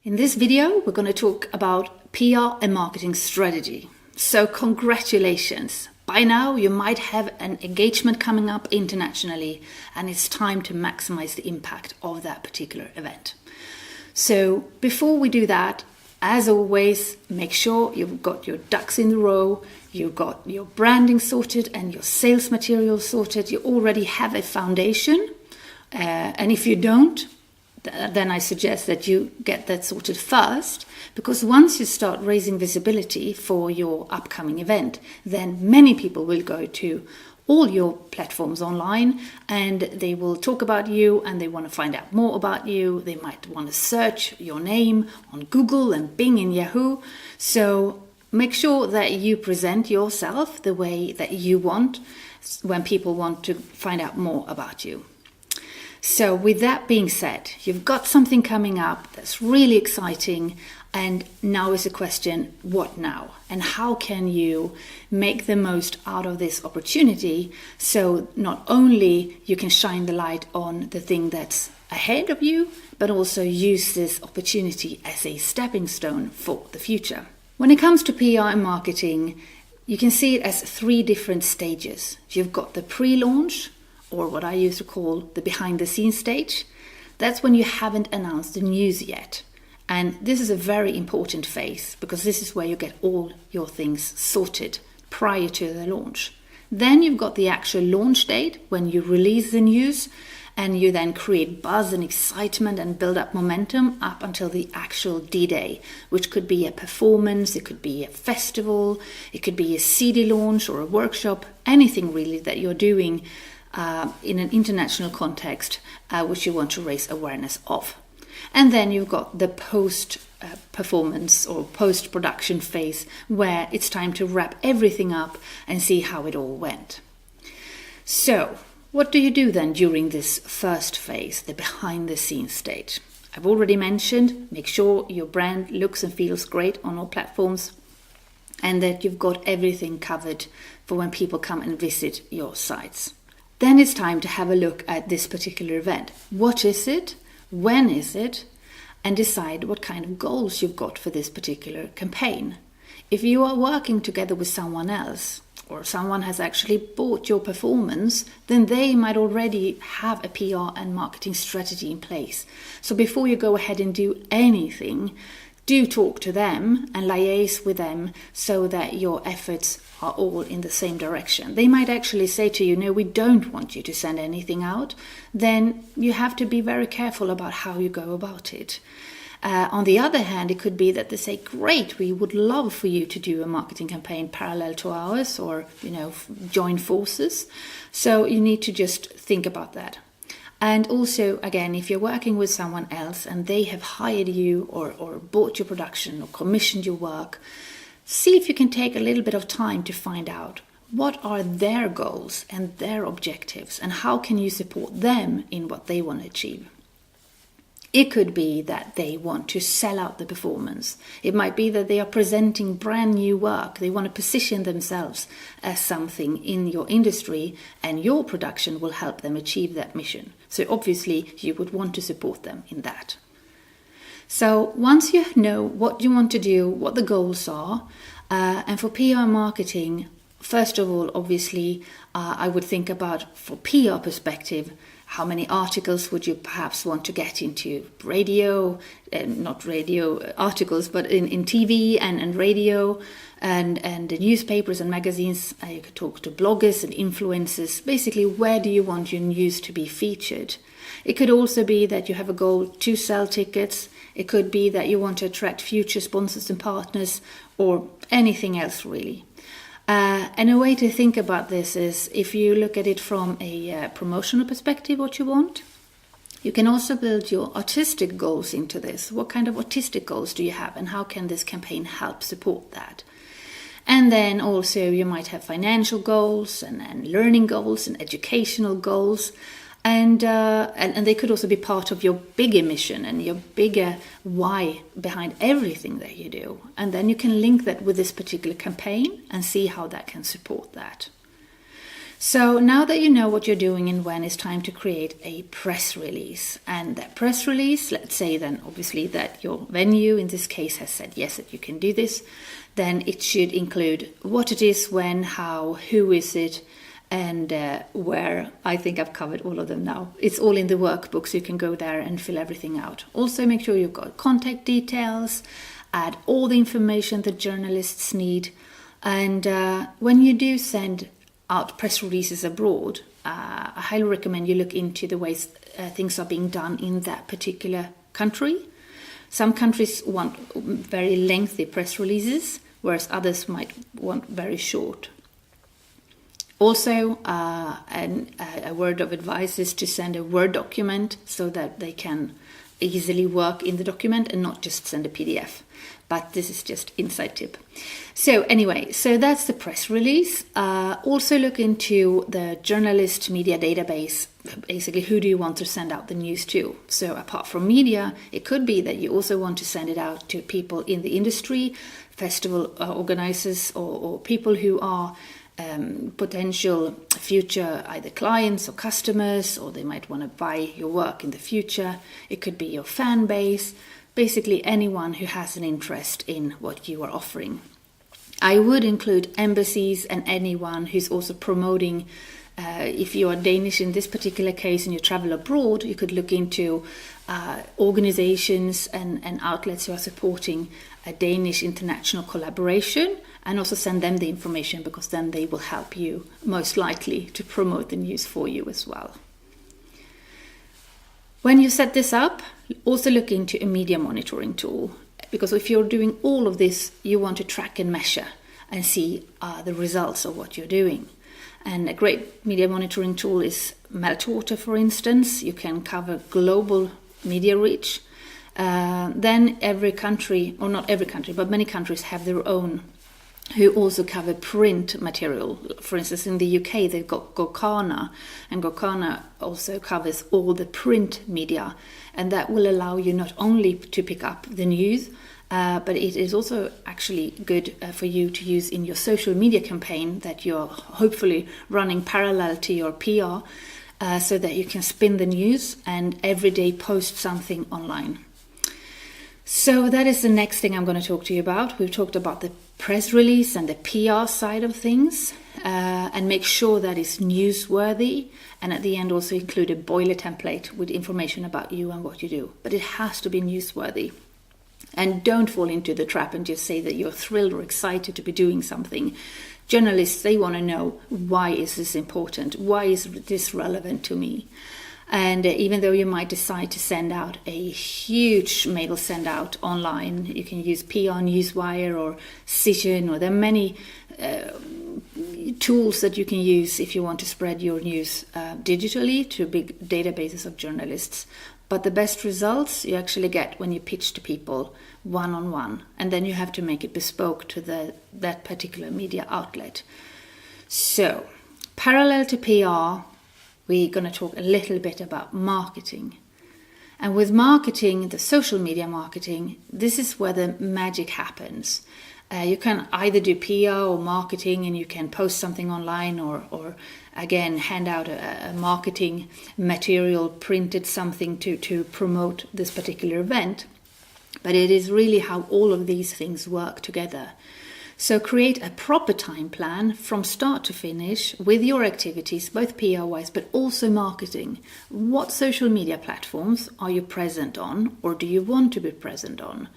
In this video, we're going to talk about PR and marketing strategy. So congratulations! By now, you might have an engagement coming up internationally, and it's time to maximize the impact of that particular event. So before we do that, as always, make sure you've got your ducks in a row, you've got your branding sorted and your sales material sorted. You already have a foundation, and if you don't, then I suggest that you get that sorted first, because once you start raising visibility for your upcoming event, then many people will go to all your platforms online and they will talk about you and they want to find out more about you. They might want to search your name on Google and Bing and Yahoo. So make sure that you present yourself the way that you want when people want to find out more about you. So with that being said, you've got something coming up that's really exciting, and now is the question, what now? And how can you make the most out of this opportunity so not only you can shine the light on the thing that's ahead of you, but also use this opportunity as a stepping stone for the future. When it comes to PR and marketing, you can see it as three different stages. You've got the pre-launch, or what I used to call the behind-the-scenes stage. That's when you haven't announced the news yet. And this is a very important phase, because this is where you get all your things sorted prior to the launch. Then you've got the actual launch date, when you release the news, and you then create buzz and excitement and build up momentum up until the actual D-Day, which could be a performance, it could be a festival, it could be a CD launch or a workshop, anything really that you're doing in an international context, which you want to raise awareness of. And then you've got the post-performance or post-production phase, where it's time to wrap everything up and see how it all went. So, what do you do then during this first phase, the behind-the-scenes stage? I've already mentioned, make sure your brand looks and feels great on all platforms, and that you've got everything covered for when people come and visit your sites. Then it's time to have a look at this particular event. What is it? When is it? And decide what kind of goals you've got for this particular campaign. If you are working together with someone else, or someone has actually bought your performance, then they might already have a PR and marketing strategy in place. So before you go ahead and do anything, do talk to them and liaise with them so that your efforts are all in the same direction. They might actually say to you, no, we don't want you to send anything out. Then you have to be very careful about how you go about it. On the other hand, it could be that they say, great, we would love for you to do a marketing campaign parallel to ours, or, join forces. So you need to just think about that. And also, again, if you're working with someone else and they have hired you or bought your production or commissioned your work, see if you can take a little bit of time to find out what are their goals and their objectives, and how can you support them in what they want to achieve. It could be that they want to sell out the performance. It might be that they are presenting brand new work. They want to position themselves as something in your industry, and your production will help them achieve that mission. So obviously you would want to support them in that. So once you know what you want to do, what the goals are, and for PR marketing, first of all, obviously, I would think about, for PR perspective, how many articles would you perhaps want to get into radio, not radio articles, but in TV and radio and the newspapers and magazines. You could talk to bloggers and influencers. Basically, where do you want your news to be featured? It could also be that you have a goal to sell tickets. It could be that you want to attract future sponsors and partners, or anything else really. And a way to think about this is, if you look at it from a promotional perspective, what you want, you can also build your artistic goals into this. What kind of artistic goals do you have, and how can this campaign help support that? And then also you might have financial goals and learning goals and educational goals. And they could also be part of your bigger mission and your bigger why behind everything that you do. And then you can link that with this particular campaign and see how that can support that. So now that you know what you're doing and when, it's time to create a press release. And that press release, let's say then obviously that your venue in this case has said yes, that you can do this, then it should include what it is, when, how, who is it, and where. I think I've covered all of them now. It's all in the workbook, so you can go there and fill everything out. Also make sure you've got contact details, add all the information that journalists need. And when you do send out press releases abroad, I highly recommend you look into the ways things are being done in that particular country. Some countries want very lengthy press releases, whereas others might want very short. Also, a word of advice is to send a Word document so that they can easily work in the document and not just send a PDF. But this is just inside tip. So anyway, so that's the press release. Also look into the journalist media database. Basically, who do you want to send out the news to? So apart from media, it could be that you also want to send it out to people in the industry, festival organizers, or people who are potential future either clients or customers, or they might want to buy your work in the future. It could be your fan base, basically anyone who has an interest in what you are offering. I would include embassies and anyone who's also promoting. If you are Danish in this particular case and you travel abroad, you could look into organizations and outlets who are supporting a Danish international collaboration, and also send them the information, because then they will help you most likely to promote the news for you as well. When you set this up, also look into a media monitoring tool, because if you're doing all of this, you want to track and measure and see the results of what you're doing. And a great media monitoring tool is Meltwater, for instance. You can cover global media reach. Then every country, or not every country, but many countries have their own, who also cover print material. For instance, in the UK, they've got Gokana, and Gokana also covers all the print media. And that will allow you not only to pick up the news, but it is also actually good for you to use in your social media campaign that you're hopefully running parallel to your PR, so that you can spin the news and every day post something online. So that is the next thing I'm going to talk to you about. We've talked about the press release and the PR side of things, and make sure that it's newsworthy, and at the end also include a boiler template with information about you and what you do. But it has to be newsworthy. And don't fall into the trap and just say that you're thrilled or excited to be doing something. Journalists, they want to know, why is this important? Why is this relevant to me? And even though you might decide to send out a huge mail send out online, you can use PR Newswire or Cision, or there are many tools that you can use if you want to spread your news digitally to big databases of journalists. But the best results you actually get when you pitch to people one-on-one, and then you have to make it bespoke to that particular media outlet. So, parallel to PR, we're going to talk a little bit about marketing. And with marketing, the social media marketing, this is where the magic happens. You can either do PR or marketing, and you can post something online, or again, hand out a marketing material, printed something to promote this particular event. But it is really how all of these things work together. So create a proper time plan from start to finish with your activities, both PR-wise, but also marketing. What social media platforms are you present on, or do you want to be present on?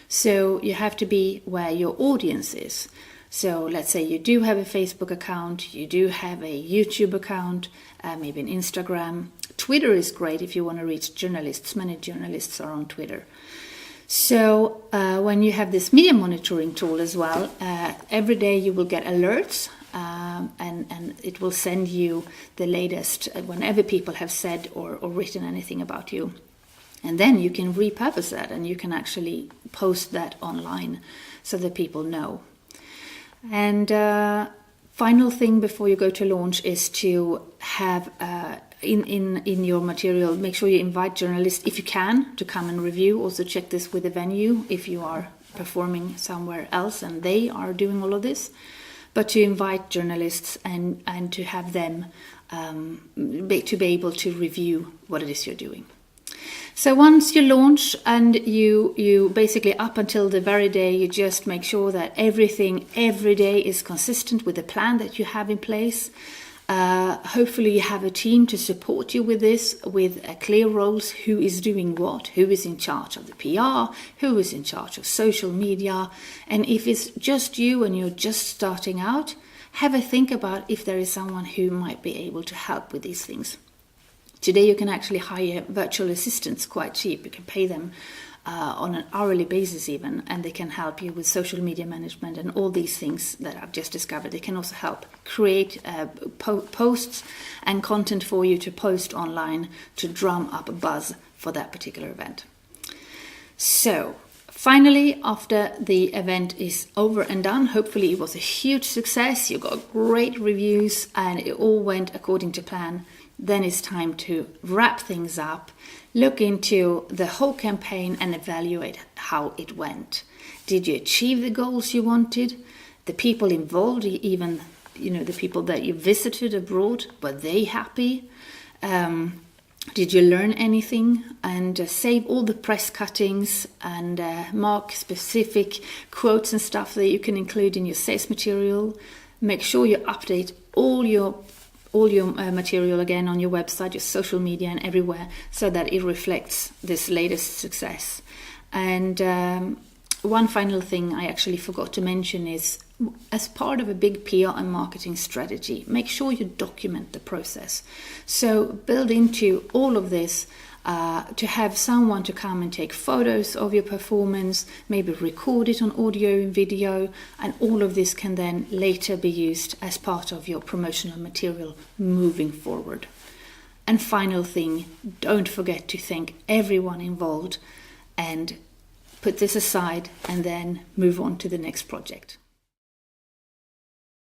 So you have to be where your audience is. So let's say you do have a Facebook account, you do have a YouTube account, maybe an Instagram. Twitter is great if you want to reach journalists. Many journalists are on Twitter. So when you have this media monitoring tool as well, every day you will get alerts, and it will send you the latest whenever people have said or written anything about you. And then you can repurpose that, and you can actually post that online so that people know. And final thing before you go to launch is to have in your material, make sure you invite journalists, if you can, to come and review. Also check this with the venue if you are performing somewhere else and they are doing all of this. but to invite journalists and to have them to be able to review what it is you're doing. So once you launch and you basically up until the very day, you just make sure that everything every day is consistent with the plan that you have in place. Hopefully you have a team to support you with this, with clear roles, who is doing what, who is in charge of the PR, who is in charge of social media. And if it's just you and you're just starting out, have a think about if there is someone who might be able to help with these things. Today you can actually hire virtual assistants quite cheap. You can pay them on an hourly basis even, and they can help you with social media management and all these things that I've just discovered. They can also help create posts and content for you to post online to drum up a buzz for that particular event. So finally, after the event is over and done, hopefully it was a huge success, you got great reviews and it all went according to plan. Then it's time to wrap things up, look into the whole campaign and evaluate how it went. Did you achieve the goals you wanted? The people involved, even the people that you visited abroad, were they happy? Did you learn anything? And save all the press cuttings and mark specific quotes and stuff that you can include in your sales material. Make sure you update all your material again on your website, your social media and everywhere, so that it reflects this latest success. And one final thing I actually forgot to mention is, as part of a big PR and marketing strategy, make sure you document the process. So build into all of this to have someone to come and take photos of your performance, maybe record it on audio and video, and all of this can then later be used as part of your promotional material moving forward. And final thing, don't forget to thank everyone involved and put this aside and then move on to the next project.